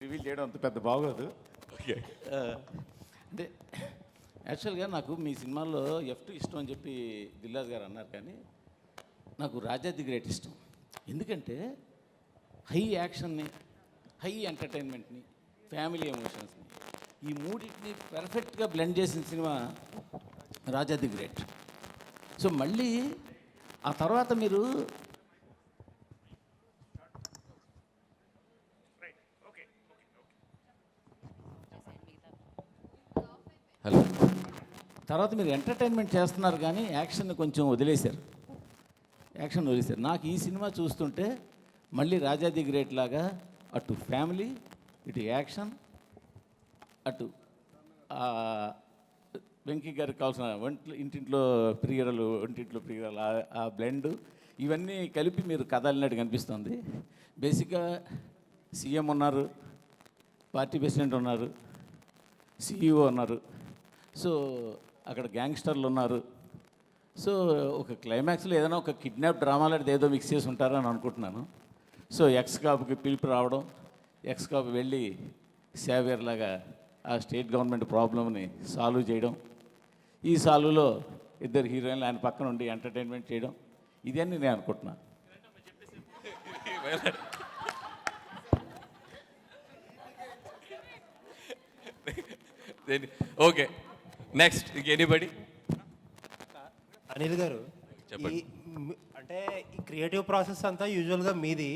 Reveal చేయడం అంత పెద్ద బాగోదు. ఓకే. అంటే యాక్చువల్గా నాకు మీ సినిమాల్లో F2 ఇష్టం అని చెప్పి దిల్రాజు గారు అన్నారు, కానీ నాకు రాజా ది గ్రేట్ ఇష్టం. ఎందుకంటే హై యాక్షన్ని, హై ఎంటర్టైన్మెంట్ని, ఫ్యామిలీ ఎమోషన్స్ని, ఈ మూడింటిని పర్ఫెక్ట్గా బ్లెండ్ చేసిన cinema Raja the great. So మళ్ళీ ఆ తర్వాత మీరు హలో, తర్వాత మీరు ఎంటర్టైన్మెంట్ చేస్తున్నారు కానీ యాక్షన్ కొంచెం వదిలేశారు. నాకు ఈ సినిమా చూస్తుంటే మళ్ళీ రాజా ది గ్రేట్ లాగా అటు ఫ్యామిలీ, ఇటు యాక్షన్, అటు వెంకీ గారికి కావాల్సిన ఇంటింట్లో ప్రియరలు, ఒంటింట్లో ప్రియరలు, ఆ బ్లెండ్ ఇవన్నీ కలిపి మీరు కథ అల్లినట్టు కనిపిస్తుంది. బేసిక్గా సీఎం ఉన్నారు, పార్టీ ప్రెసిడెంట్ ఉన్నారు, CEO ఉన్నారు, సో అక్కడ గ్యాంగ్స్టర్లు ఉన్నారు. సో ఒక క్లైమాక్స్లో ఏదైనా ఒక కిడ్నాప్ డ్రామా లాంటిది ఏదో మిక్స్ చేసి ఉంటారని అనుకుంటున్నాను. సో ఎక్స్ కాపుకి పిలుపు రావడం, ఎక్స్ కాపు వెళ్ళి సేవియర్ లాగా ఆ స్టేట్ గవర్నమెంట్ ప్రాబ్లమ్ని సాల్వ్ చేయడం, ఈ సాల్వ్లో ఇద్దరు హీరోయిన్లు ఆయన పక్కన ఉండి ఎంటర్టైన్మెంట్ చేయడం, ఇదన్నీ నేను అనుకుంటున్నాను. Okay, next anybody? అనిల్ గారు, చెప్పండి. అంటే ఈ క్రియేటివ్ ప్రాసెస్ అంతా యూజువల్గా మీది.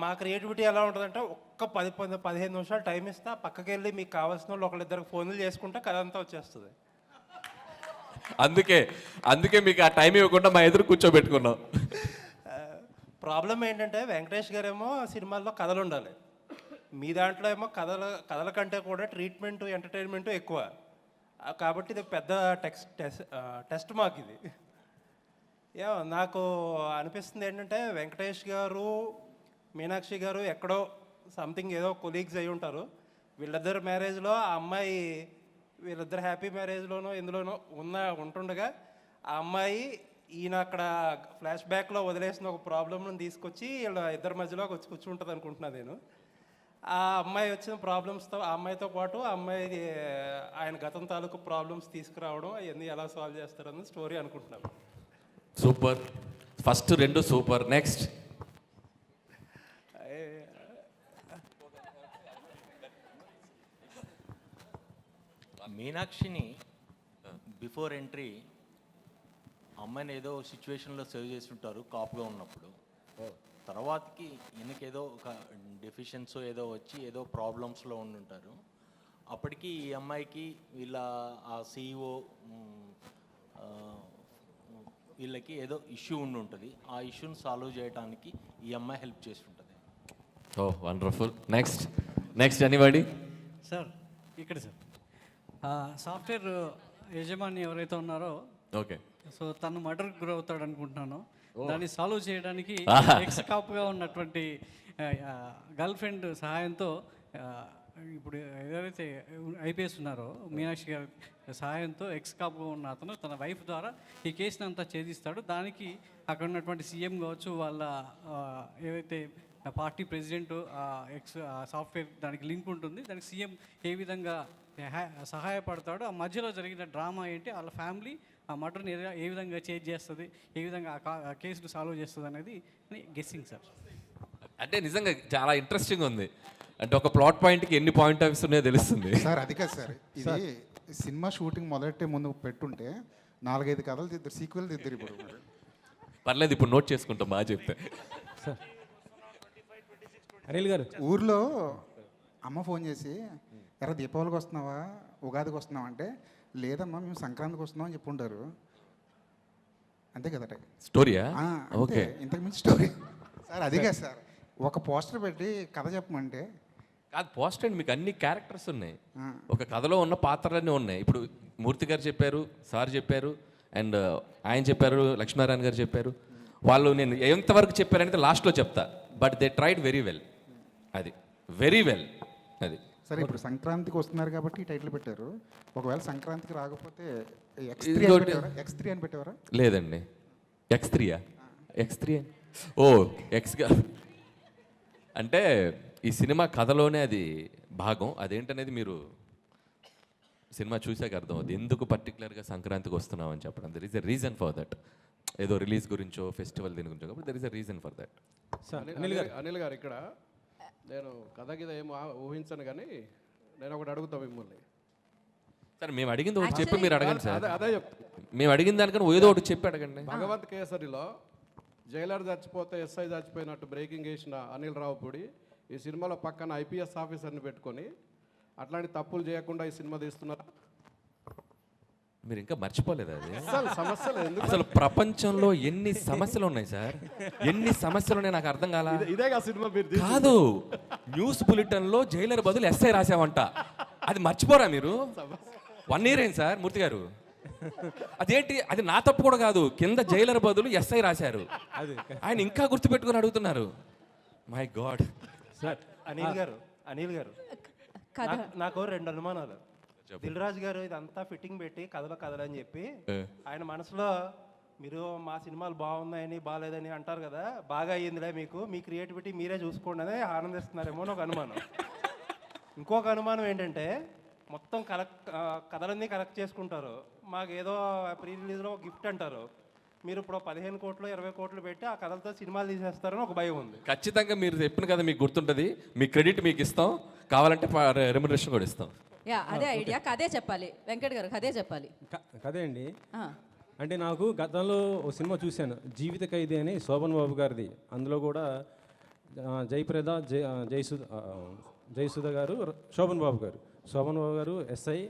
మా క్రియేటివిటీ ఎలా ఉంటుందంటే ఒక్క 10-15 నిమిషాలు టైం ఇస్తా, పక్కకి వెళ్ళి మీకు కావాల్సిన వాళ్ళు ఒకళ్ళిద్దరికి ఫోన్లు చేసుకుంటే కథ అంతా వచ్చేస్తుంది. అందుకే మీకు ఆ టైం ఇవ్వకుండా మా ఎదురు కూర్చోబెట్టుకున్నాం. ప్రాబ్లం ఏంటంటే వెంకటేష్ గారేమో సినిమాల్లో కథలు ఉండాలి, మీ దాంట్లో ఏమో కథల కంటే కూడా ట్రీట్మెంట్, ఎంటర్టైన్మెంట్ ఎక్కువ. కాబట్టి ఇది పెద్ద టెస్ట్ మాకు ఇది. నాకు అనిపిస్తుంది ఏంటంటే వెంకటేష్ గారు, మీనాక్షి గారు ఎక్కడో సంథింగ్ ఏదో కొలీగ్స్ అయి ఉంటారు. వీళ్ళిద్దరు మ్యారేజ్లో ఆ అమ్మాయి, వీళ్ళిద్దరు హ్యాపీ మ్యారేజ్లోనో ఎందులోనో ఉంటుండగా ఆ అమ్మాయి ఈయన అక్కడ ఫ్లాష్ బ్యాక్లో వదిలేసిన ఒక ప్రాబ్లమ్ను తీసుకొచ్చి వీళ్ళ ఇద్దరి మధ్యలోకి వచ్చి కూర్చుంటుంది అనుకుంటున్నాను నేను. ఆ అమ్మాయి వచ్చిన ప్రాబ్లమ్స్తో, ఆ అమ్మాయితో పాటు ఆ అమ్మాయి ఆయన గతం తాలూకు ప్రాబ్లమ్స్ తీసుకురావడం, అవన్నీ ఎలా సాల్వ్ చేస్తారన్న స్టోరీ అనుకుంటున్నాను. Super, first 2 super. నెక్స్ట్ మీనాక్షిని బిఫోర్ ఎంట్రీ అమ్మాయిని ఏదో సిచ్యువేషన్లో సేవ్ చేసి ఉంటారు కాపుగా ఉన్నప్పుడు. తర్వాతకి ఈయనకేదో ఒక డెఫిషియన్సీ ఏదో వచ్చి ఏదో ప్రాబ్లమ్స్లో ఉండుంటారు. అప్పటికి ఈ అమ్మాయికి వీళ్ళ ఆ CEO వీళ్ళకి ఏదో ఇష్యూ ఉంటుంది. ఆ ఇష్యూని సాల్వ్ చేయడానికి ఈ అమ్మాయి హెల్ప్ చేసి ఉంటుంది. ఓ వండర్ఫుల్. Next anybody? సార్ ఇక్కడ సార్ సాఫ్ట్వేర్ యజమాని ఎవరైతే ఉన్నారో, ఓకే, సో తను మర్డర్కి గురవుతాడు అనుకుంటున్నాను. దాన్ని సాల్వ్ చేయడానికి ఎక్స్ కాపుగా ఉన్నటువంటి గర్ల్ ఫ్రెండ్ సహాయంతో, ఇప్పుడు ఎవరైతే IPS ఉన్నారో మీనాక్షి గారి సహాయంతో ఎక్స్ కాపుగా ఉన్న అతను తన వైఫ్ ద్వారా ఈ కేసుని అంతా ఛేదిస్తాడు. దానికి అక్కడ ఉన్నటువంటి CM కావచ్చు, వాళ్ళ ఏవైతే పార్టీ ప్రెసిడెంట్, ఎక్స్ సాఫ్ట్వేర్ దానికి లింక్ ఉంటుంది. దానికి CM ఏ విధంగా సహాయపడతాడు, ఆ మధ్యలో జరిగిన డ్రామా ఏంటి, వాళ్ళ ఫ్యామిలీ ఆ మర్డర్ని ఏ విధంగా చేంజ్ చేస్తుంది, ఏ విధంగా ఆ కేసును సాల్వ్ చేస్తుంది అనేది గెస్సింగ్ సార్. అంటే నిజంగా చాలా ఇంట్రెస్టింగ్ ఉంది. అంటే ఒక ప్లాట్ పాయింట్కి ఎన్ని పాయింట్ ఆఫ్ వ్యూస్ ఉన్నాయో తెలుస్తుంది సార్. అది కాదు సార్, ఇది సినిమా షూటింగ్ మొదలెట్టే ముందు పెట్టుంటే 4-5 కథలు తిద్దరు, సీక్వెల్ తిద్దరు. ఇప్పుడు పర్లేదు, ఇప్పుడు నోట్ చేసుకుంటాం. బాగా చెప్తే అనిల్ గారు, ఊర్లో అమ్మ ఫోన్ చేసి, ఎరా దీపావళికి వస్తున్నావా, ఉగాదికి వస్తున్నావా అంటే, లేదమ్మా మేము సంక్రాంతికి వస్తున్నాం అని చెప్పుంటారు. అంతే కదా స్టోరీయా? ఓకే, ఇంతకు మించి స్టోరీ సార్. అది కాదు సార్, ఒక పోస్టర్ పెట్టి కథ చెప్పమంటే కాదు. పోస్టర్ మీకు అన్ని క్యారెక్టర్స్ ఉన్నాయి, ఒక కథలో ఉన్న పాత్రలన్నీ ఉన్నాయి. ఇప్పుడు మూర్తి గారు చెప్పారు, సార్ చెప్పారు, అండ్ ఆయన చెప్పారు, లక్ష్మీనారాయణ గారు చెప్పారు. వాళ్ళు నేను ఎంతవరకు చెప్పారంటే లాస్ట్లో చెప్తా, but they tried very well. అది వెరీ వెల్. అది సరే, ఇప్పుడు సంక్రాంతికి వస్తున్నారు కాబట్టి ఈ టైటిల్ పెట్టారు. ఒకవేళ సంక్రాంతికి రాకపోతే X3 అని పెట్టేవారా? లేదండి, X3 ఓ ఎక్స్గా అంటే ఈ సినిమా కథలోనే అది భాగం. అదేంటనేది మీరు సినిమా చూసాక అర్థం అవుతుంది. ఎందుకు పర్టికులర్గా సంక్రాంతికి వస్తున్నాం అని చెప్పడం. There is a reason for that. ఏదో రిలీజ్ గురించో ఫెస్టివల్ దీని గురించో కాబట్టి there is a reason for that. Anil గారు ఇక్కడ నేను కథ గిద ఏం ఊహించను కానీ నేను ఒకటి అడుగుతా మిమ్మల్ని. సార్ మేము అడిగింది ఒకటి చెప్పి మీరు అడగండి సార్. అదే చెప్తా. మేము అడిగిన దానికన్నా ఏదో ఒకటి చెప్పి అడగండి. భగవంత్ కేసరిలో జైలర్ చచ్చిపోతే ఎస్ఐ చచ్చిపోయినట్టు బ్రేకింగ్ వేసిన అనిల్ రావుపూడి ఈ సినిమాలో పక్కన ఐపీఎస్ ఆఫీసర్ని పెట్టుకొని అట్లాంటి తప్పులు చేయకుండా ఈ సినిమా తీస్తున్నారు. మీరు ఇంకా మర్చిపోలేదు అది. అసలు సమస్యలు ఎందుకు? అసలు ప్రపంచంలో ఎన్ని సమస్యలు ఉన్నాయి సార్, ఎన్ని సమస్యలు ఉన్నాయి నాకు అర్థం కాల. ఇదేగా సినిమా మీరు కాదు, న్యూస్ బులెటిన్లో జైలర్ బదులు ఎస్ఐ రాసావంట. అది మర్చిపోరా మీరు? 1 year అయింది సార్ మూర్తి గారు. అదేంటి, అది నా తప్పు కూడా కాదు. కింద జైలర్ బదులు ఎస్ఐ రాశారు. ఆయన ఇంకా గుర్తుపెట్టుకుని అడుగుతున్నారు. My God. సార్ అనిల్ గారు నాకు 2 అనుమానాలు. దిల్ రాజు గారు ఇదంతా ఫిట్టింగ్ పెట్టి కథలని చెప్పి ఆయన మనసులో మీరు మా సినిమాలు బాగున్నాయని బాగాలేదని అంటారు కదా, బాగా అయ్యిందిలే మీకు, మీ క్రియేటివిటీ మీరే చూసుకోండి అని ఆనందిస్తున్నారేమో అని ఒక అనుమానం. ఇంకొక అనుమానం ఏంటంటే మొత్తం కథలన్నీ కలెక్ట్ చేసుకుంటారు, మాకేదో ప్రీ రిలీజ్లో గిఫ్ట్ అంటారు, మీరు ఇప్పుడు 15 కోట్లు 20 కోట్లు పెట్టి ఆ కథలతో సినిమాలు తీసేస్తారని ఒక భయం ఉంది. ఖచ్చితంగా మీరు చెప్పిన కదా మీకు గుర్తుంటుంది. మీ క్రెడిట్ మీకు ఇస్తాం, కావాలంటే రెమ్యునరేషన్ కూడా ఇస్తాం. యా, అదే ఐడియా. కదే చెప్పాలి వెంకట్ గారు, కదే చెప్పాలి. కదే అండి. ఆ. అంటే నాకు గతంలో ఓ సినిమా చూశాను, జీవిత ఖైదీ అని, శోభన్ బాబు గారిది. అందులో కూడా జయప్రద, జయసుధ గారు, శోభన్ బాబు గారు ఎస్ఐ,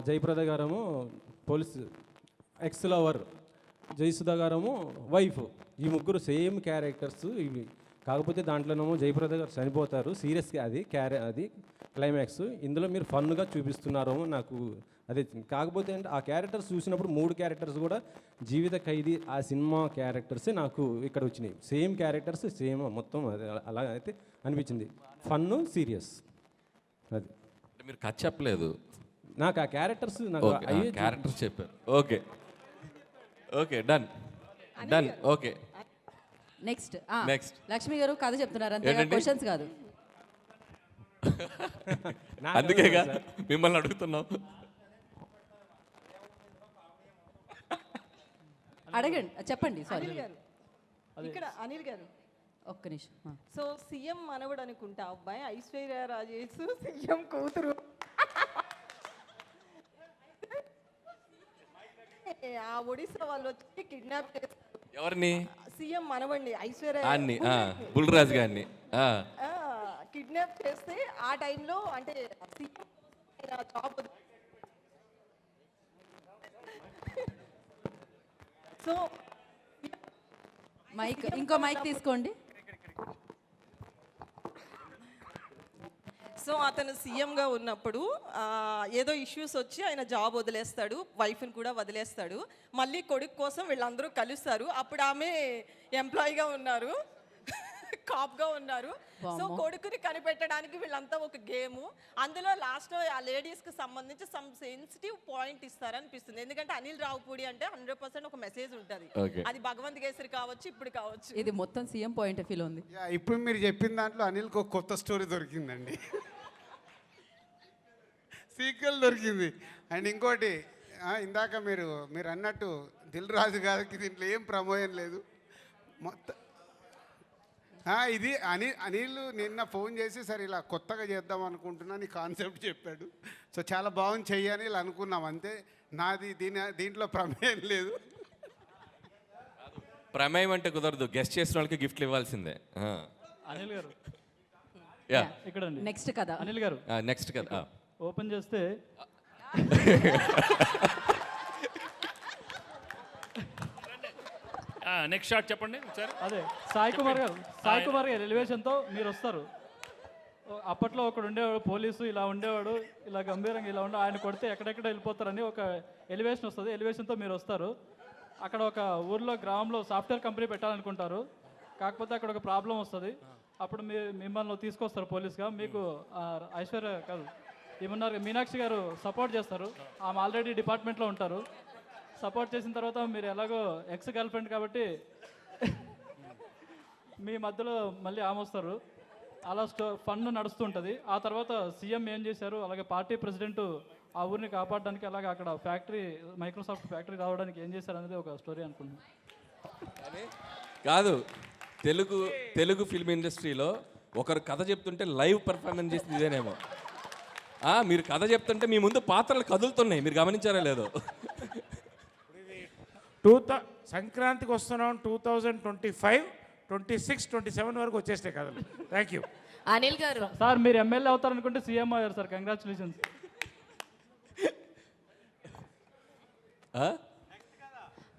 జయప్రద గారేమో పోలీస్ ఎక్స్ లవర్, జయసుధ గారేమో వైఫ్. ఈ ముగ్గురు సేమ్ క్యారెక్టర్స్ ఇవి. కాకపోతే దాంట్లోనేమో జయప్రద గారు చనిపోతారు, సీరియస్గా అది క్లైమాక్స్. ఇందులో మీరు ఫన్గా చూపిస్తున్నారేమో నాకు అదే. కాకపోతే అంటే ఆ క్యారెక్టర్స్ చూసినప్పుడు 3 క్యారెక్టర్స్ కూడా జీవిత ఖైదీ ఆ సినిమా క్యారెక్టర్సే నాకు ఇక్కడ వచ్చినాయి. సేమ్ క్యారెక్టర్స్ సేమ్ మొత్తం అలా అయితే అనిపించింది. Fun, serious. అది మీరు కథ చెప్పలేదు నాకు. ఆ క్యారెక్టర్స్ నాకు క్యారెక్టర్స్ చెప్పారు. Okay okay, done. Okay, next next. Lakshmi గారు కథ చెప్తున్నారు అంతే, క్వశ్చన్స్ కాదు. అందుకేగా మిమ్మల్ని అడుగుతున్నాం. అడగండి, చెప్పండి. సారీ, ఇక్కడ అనిల్ గారు ఒక్క నిమిషం. సో సీఎం మనవడు అనుకుంటా అబ్బాయి, ఐశ్వర్య రాజేష్ సీఎం కూతురు. ఆ ఒడిశా వాళ్ళు వచ్చి కిడ్నాప్ చేస్తారు. ఎవరిని? సీఎం మనవండి, ఐశ్వర్య అన్ని బుల్రాజు గారిని కిడ్నాప్ చేస్తే ఆ టైంలో అంటే సీఎం జాబ్. సో మైక్, ఇంకో మైక్ తీసుకోండి. సో అతను సీఎంగా ఉన్నప్పుడు ఏదో ఇష్యూస్ వచ్చి ఆయన జాబ్ వదిలేస్తాడు, వైఫ్ని కూడా వదిలేస్తాడు. మళ్ళీ కొడుకు కోసం వీళ్ళందరూ కలుస్తారు. అప్పుడు ఆమె ఎంప్లాయీగా ఉన్నారు, కాప్గా ఉన్నారు. సో కొడుకుని కనిపెట్టడానికి వీళ్ళంతా ఒక గేమ్. అందులో లాస్ట్లో ఆ లేడీస్కి సంబంధించి సమ్ సెన్సిటివ్ పాయింట్ ఇస్తారనిపిస్తుంది. ఎందుకంటే అనిల్ రావుపూడి అంటే 100% ఒక మెసేజ్ ఉంటుంది. అది భగవంత్ కేసరి కావచ్చు, ఇప్పుడు కావచ్చు. ఇది మొత్తం సీఎం పాయింట్ ఆఫ్ వ్యూలో ఉంది. ఇప్పుడు మీరు చెప్పిన దాంట్లో అనిల్కి ఒక కొత్త స్టోరీ దొరికిందండి, సీక్వెల్ దొరికింది. అండ్ ఇంకోటి, ఇందాక మీరు అన్నట్టు దిల్ రాజు గారికి దీంట్లో ఏం ప్రమోయం లేదు మొత్తం. ఇది అనిల్ నిన్న ఫోన్ చేసి సరే ఇలా కొత్తగా చేద్దాం అనుకుంటున్నా నీ కాన్సెప్ట్ చెప్పాడు. సో చాలా బాగుంది చెయ్యని ఇలా అనుకున్నాం అంతే. నాది దీంట్లో ప్రమేయం లేదు. ప్రమేయం అంటే కుదరదు, గెస్ట్ చేసిన వాళ్ళకి గిఫ్ట్లు ఇవ్వాల్సిందే. అనిల్ గారు ఇక్కడ నెక్స్ట్ కదా. అనిల్ గారు నెక్స్ట్ కదా ఓపెన్ చేస్తే నెక్స్ట్ షాట్ చెప్పండి ఒకసారి. అదే సాయి కుమార్ గారు ఎలివేషన్తో మీరు వస్తారు. అప్పట్లో ఒకడు ఉండేవాడు పోలీసు, ఇలా ఉండేవాడు, ఇలా గంభీరంగా ఇలా ఉండే, ఆయన కొడితే ఎక్కడెక్కడ వెళ్ళిపోతారని ఒక ఎలివేషన్ వస్తుంది. ఎలివేషన్తో మీరు వస్తారు. అక్కడ ఒక ఊర్లో గ్రామంలో సాఫ్ట్వేర్ కంపెనీ పెట్టాలనుకుంటారు. కాకపోతే అక్కడ ఒక ప్రాబ్లం వస్తుంది. అప్పుడు మిమ్మల్ని తీసుకొస్తారు పోలీస్గా. మీకు ఐశ్వర్య కాదు ఏమన్నారు, మీనాక్షి గారు సపోర్ట్ చేస్తారు. ఆమె ఆల్రెడీ డిపార్ట్మెంట్లో ఉంటారు. సపోర్ట్ చేసిన తర్వాత మీరు ఎలాగో ఎక్స్ గర్ల్ ఫ్రెండ్ కాబట్టి మీ మధ్యలో మళ్ళీ ఆమె వస్తారు. అలా ఫండ్ నడుస్తుంటుంది. ఆ తర్వాత సీఎం ఏం చేశారు, అలాగే పార్టీ ప్రెసిడెంట్ ఆ ఊరిని కాపాడడానికి, అలాగే అక్కడ ఫ్యాక్టరీ మైక్రోసాఫ్ట్ ఫ్యాక్టరీ రావడానికి ఏం చేశారు అనేది ఒక స్టోరీ అనుకుంటున్నాను. కాదు, తెలుగు ఫిల్మ్ ఇండస్ట్రీలో ఒకరు కథ చెప్తుంటే లైవ్ పర్ఫార్మెన్స్ చేసింది ఇదేనేమో. మీరు కథ చెప్తుంటే మీ ముందు పాత్రలు కదులుతున్నాయి, మీరు గమనించారా లేదో. సంక్రాంతికి వస్తున్నాం 2025, 26, 27 వరకు వచ్చేస్తాయి కథలు. Thank you. అనిల్ గారు సార్ మీరు ఎమ్మెల్యే అవుతారనుకుంటే సీఎం అయ్యారు సార్, కంగ్రాచులేషన్స్.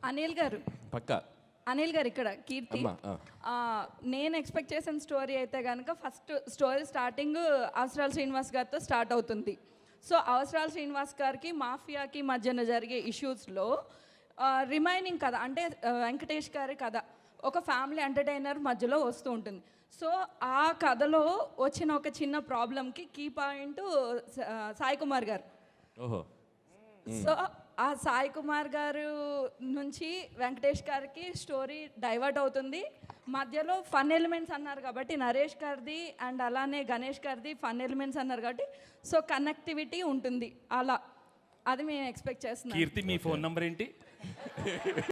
అనిల్ గారు పక్కా అనిల్ గారు ఇక్కడ కీర్తి. నేను ఎక్స్పెక్ట్ చేసిన స్టోరీ అయితే కనుక ఫస్ట్ స్టోరీ స్టార్టింగ్ అవసరాల శ్రీనివాస్ గారితో స్టార్ట్ అవుతుంది. సో అవసరాల శ్రీనివాస్ గారికి మాఫియాకి మధ్యన జరిగే ఇష్యూస్లో రిమైనింగ్ కథ అంటే వెంకటేష్ గారి కథ ఒక ఫ్యామిలీ ఎంటర్టైనర్ మధ్యలో వస్తూ ఉంటుంది. సో ఆ కథలో వచ్చిన ఒక చిన్న ప్రాబ్లంకి కీ పాయింట్ సాయి కుమార్ గారు. ఓహో. సో ఆ సాయి కుమార్ గారు నుంచి వెంకటేష్ గారికి స్టోరీ డైవర్ట్ అవుతుంది. మధ్యలో ఫన్ ఎలిమెంట్స్ అన్నారు కాబట్టి నరేష్ గారిది అండ్ అలానే గణేష్ గారిది ఫన్ ఎలిమెంట్స్ అన్నారు కాబట్టి సో కనెక్టివిటీ ఉంటుంది. అలా అది మేము ఎక్స్పెక్ట్ చేస్తున్నాం. కీర్తి, మీ ఫోన్ నంబర్ ఏంటి?